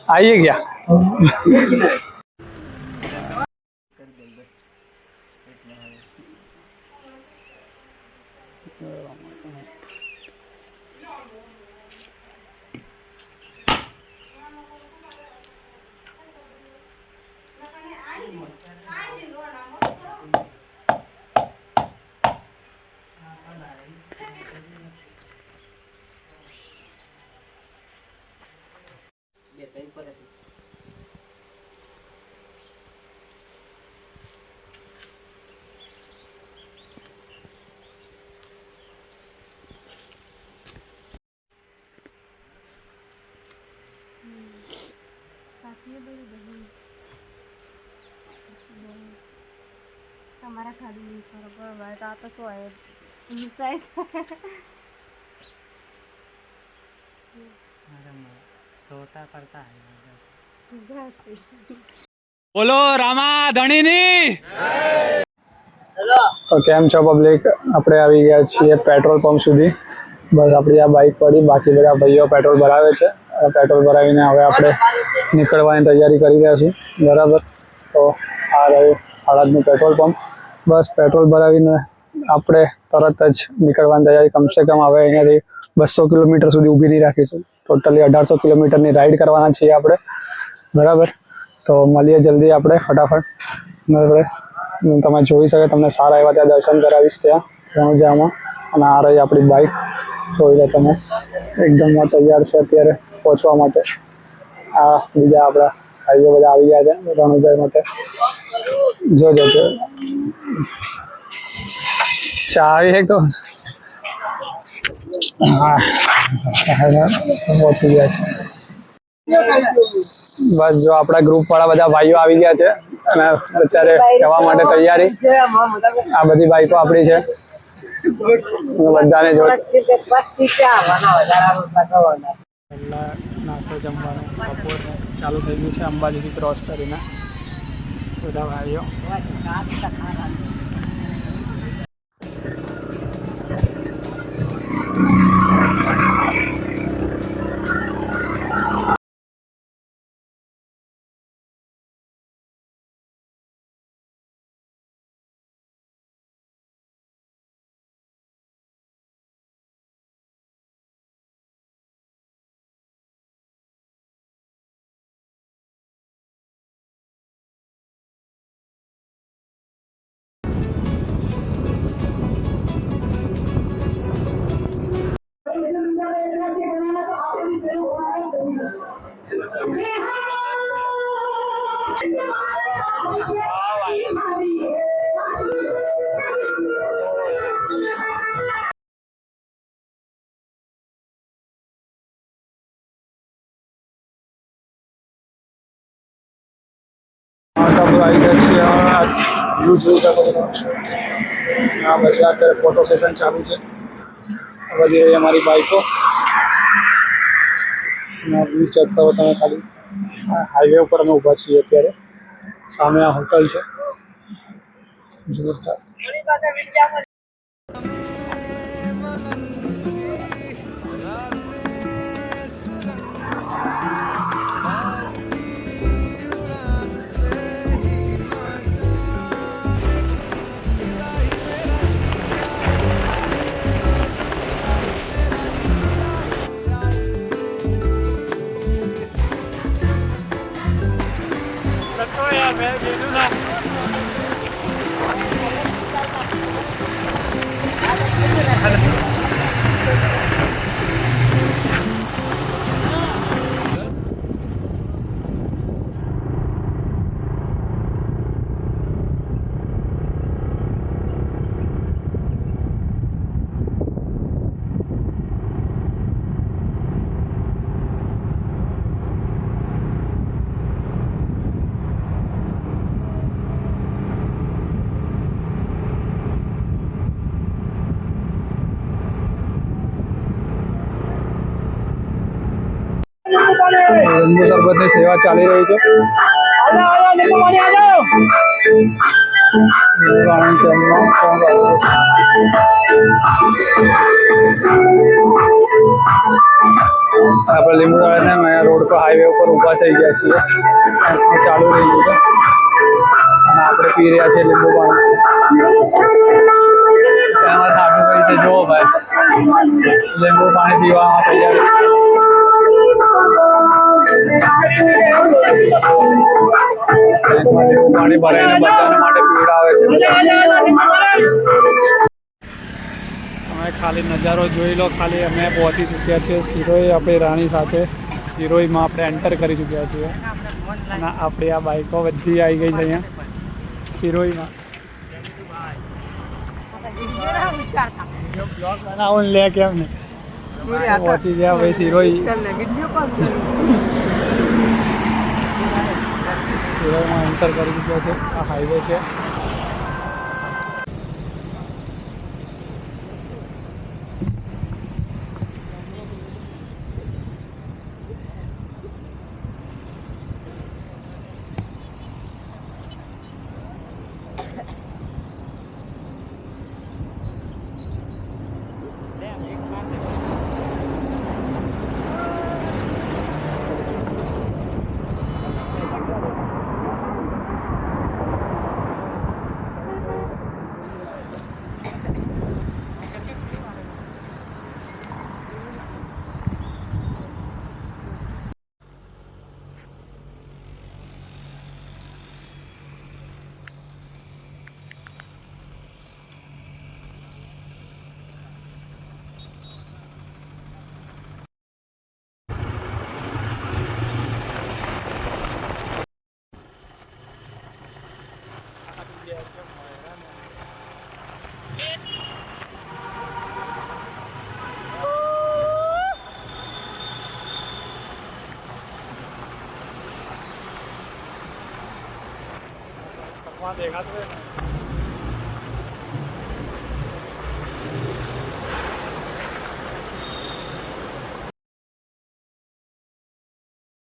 आइए क्या हमारा खाली नहीं बरोबर भाई तो आता तो है गुस्सा सोता करता है बोलो रामा धણીની તો કેમ છો પબ્લિક? આપણે આવી ગયા છીએ પેટ્રોલ પંપ સુધી. બસ આપણી આ બાઇક પડી, બાકી બધા ભાઈઓ પેટ્રોલ ભરાવે છે. પેટ્રોલ ભરાવીને હવે આપણે નીકળવાની તૈયારી કરી રહ્યા છીએ. બરાબર, તો આ રહ્યું હળદનું પેટ્રોલ પંપ. બસ પેટ્રોલ ભરાવીને આપણે તરત જ નીકળવાની તૈયારી. કમસે કમ હવે અહીંયાથી 200 કિલોમીટર સુધી ઊભી નહીં રાખીશું. ટોટલી 1800 કિલોમીટરની રાઈડ કરવાના છીએ આપણે. બરાબર, તો મળીએ જલ્દી આપણે ફટાફટ. બરાબર, તમે જોઈ શકે, તમને સારા એવા ત્યાં દર્શન કરાવીશ ત્યાં રણુજામાં. અને આ રહી આપણી બાઇક, જોઈ લો તમે, એકદમ તૈયાર છે અત્યારે પહોંચવા માટે. આ બીજા આપણા ભાઈઓ બધા આવી ગયા છે રણુજા માટે. જોજો ચાવી એક તો હા પહોંચી ગયા છે. બસ જો આપણા ગ્રુપ વાળા બધા ભાઈઓ આવી ગયા છે અને અત્યારે જવા માટે તૈયારી. આ બધી બાઈકો આપણી છે. બધાને જો પહેલા નાસ્તો જમવાનું બપોરનું ચાલુ થઈ ગયું છે અંબાજીથી ક્રોસ કરીને. બધા ભાઈઓ આવી ગયા છીએ. વ્યૂ જોઈ શકો છો. આ બધા અત્યારે ફોટો સેશન ચાલુ છે. બધી રહી અમારી બાઈકો. વ્યૂ ચેક કરો તમે ખાલી. હાઈવે ઉપર અમે ઊભા છીએ અત્યારે. સામે આ હોટલ છે જોરદાર. લીંબુ શરબતની સેવા ચાલી રહી છે. આપણે લીંબુ વાળાને અહીંયા રોડ પર હાઈવે ઉપર ઊભા થઈ ગયા છીએ ચાલુ રહી ગયું છે અને આપણે પી રહ્યા છીએ લીંબુ પાણી એમાં સામે ભાઈ છે જુઓ ભાઈ લીંબુ પાણી પીવામાં તૈયાર લીંબુ પાણી ભરાઈને બધાને માટે પીવડાવે છે અમે ખાલી નજારો જોઈ લો ખાલી અમે પહોંચી ચૂક્યા છીએ સિરોઈ આપણી રાણી સાથે સિરોઈમાં આપણે એન્ટર કરી ચૂક્યા છીએ અને આપણી આ બાઈકો બધી આવી ગઈ છે અહીંયા સિરોઈમાં બ્લોગ બનાવો ને લે કેમ ને પહોંચી ગયા ભાઈ સિરોઈ સિરોઈમાં એન્ટર કરી ચૂક્યા છે આ હાઈવે છે દેખાતું હોય ને